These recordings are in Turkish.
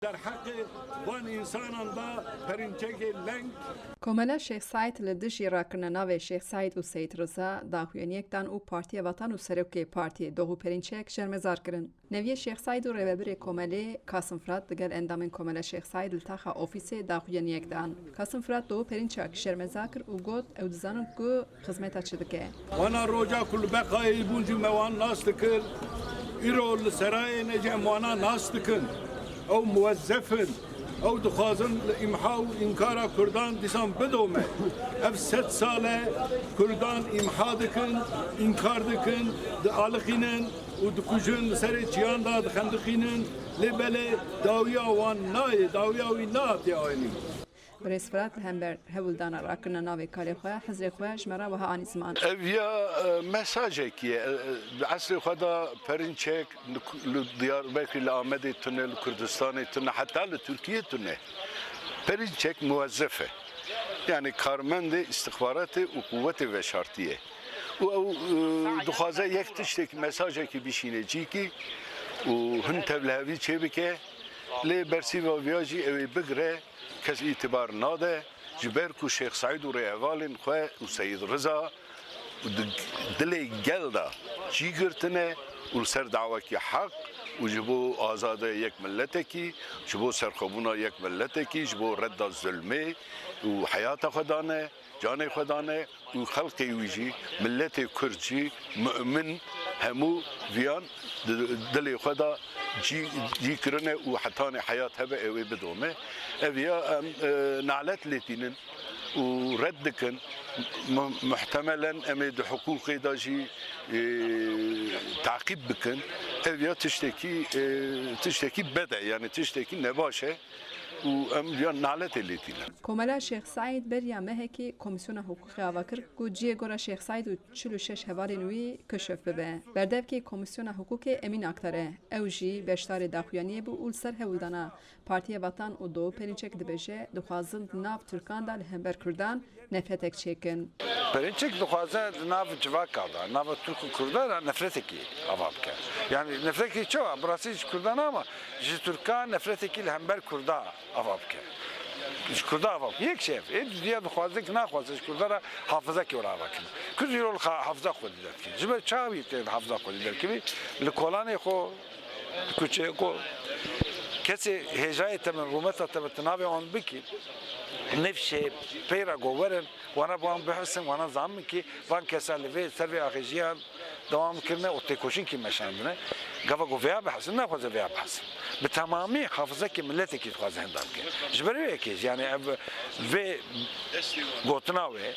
در حق وان انسانان دا پرینچک لنگ کۆمەلە شێخ سعید لە دژی ڕاکردنە ناوێ شێخ سعید و سەید ڕزا داخوێنیەکتان و پارتیە وەتان و سەرۆکێ پارتیە دۆغ و پەرینچەیەک شەرمەزارکردن. نەویە شێخ سعید و ڕێوەبەرێ کۆمەلێ کاسم فرات دەگەل ئەندامên کۆمەلە شێخ سعید li taxa ofîsê daxuyaniyekdan. Kasım Fırat Doğu Perinçak şermeza kir û got ew dizanin ku xizmeta çi dike. وانا روجا كل بقاي بونجي موان ناس تكل إيرو لسراي نجم وانا ناس تكن أو موظفن أو دخازن لإمحاء إنكار كردان ديسان بدومه أف 7 سالة كردان إمحاء دكن إنكار دكن دالخينن ودكوجن لسري جيان دا دخندخينن لبله داويا وان ناي داويا وي نات يعني برێز فرات هەمبەر هەوڵدانە ڕاکردنە ناوێ کارێ خۆیان حەزرێ خۆیان ژمارە وەها ئانی زمان. Evya mesajekî esrê xwe da perinçek li Diyarbekirê li Amedê tune li Kurdistanê tune heta li Türkiye tune perinçek muwezzef e yani karmendê istixbaratê û quvwetê veşartî ye û ew dixwaze yek tiştekî mesajekî bişîne cîkî û hin tevlihevî çê bike lê bersîva viya jî ew ê bigire kes îtibar nade ji ber ku Şêx Saîd û rêhevalên xwe û Seyid Riza dilê gel da çî girtine û li ser dawekî heq û ji bo azadiyê yek milletekî ji bo serxwebûna yek milletekî ji bo redda zulmê û heyata xwe dane canê xwe dane û xelkê wî jî milletê Kurd jî mümin hemû viyan dilê xwe da cî kirine û hetanê heyat hebe ew ê bidome ev ya em nalet lêtînin û red dikin muhtemelen em ê di hukûqê da jî takîb bikin ev ya tiştekî bede yani tiştekî nebaş e û em ya naletê lêtînin. کۆمەلە شێخ سعید بەریا مەهێکی کۆمیسیۆنا حقوقی ئاوا کرد و جێ گۆرە شێخ سعید و 46 هەوارên wî کشف bibe. Berdevkê Komîsyona Hukukê Emîn Aktar e. Ew jî beşdarê daxuyaniyê bû û li ser hewldana Partiya Vatan û Doğu Perinçek dibêje dixwazin di nav Türkan da li hember Kurdan nefretek çêkin. Perinçek dixwaze di nav civaka da nava Türk û Kurdan da nefretekî ava bike. Yani nefretekî çi wa bi rastî ji Kurdan ama ji Türkan nefretekî li hember Kurda ava bike. Ji Kurda ava bike. Yek şev. Diya dixwaze ki naxwaze ji Kurda ra hafızekî were ava kin. Kurd îro li hafıza xwe dî derkevî. Ji ber çavî tê hafıza xwe dî derkevî li kolanê xwe li kuçeyê xwe kesê hêjayê te min rûmeta te bi ti navê wan bikî nefşe peyra goverin wana ban bihisin wana zamin ki van kesa li vê ser vê axêjiyan devam kirine û têkoşînkî meşandine gava got vêya bihisin naxwaze vêya bihisin bi temamî hafızekî milletekî dixwaze henda bike ji ber wê yekê yani ev vê gotina wê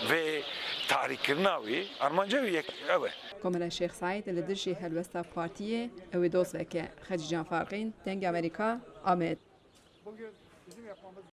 vê tahrîkkirina wî armanca wî yek ew e. کۆمەلە شێخ سعید li dijî helwesta partiyê ew ê dost veke. Xecî Can Farqîn, Deng Amerîka, Amed.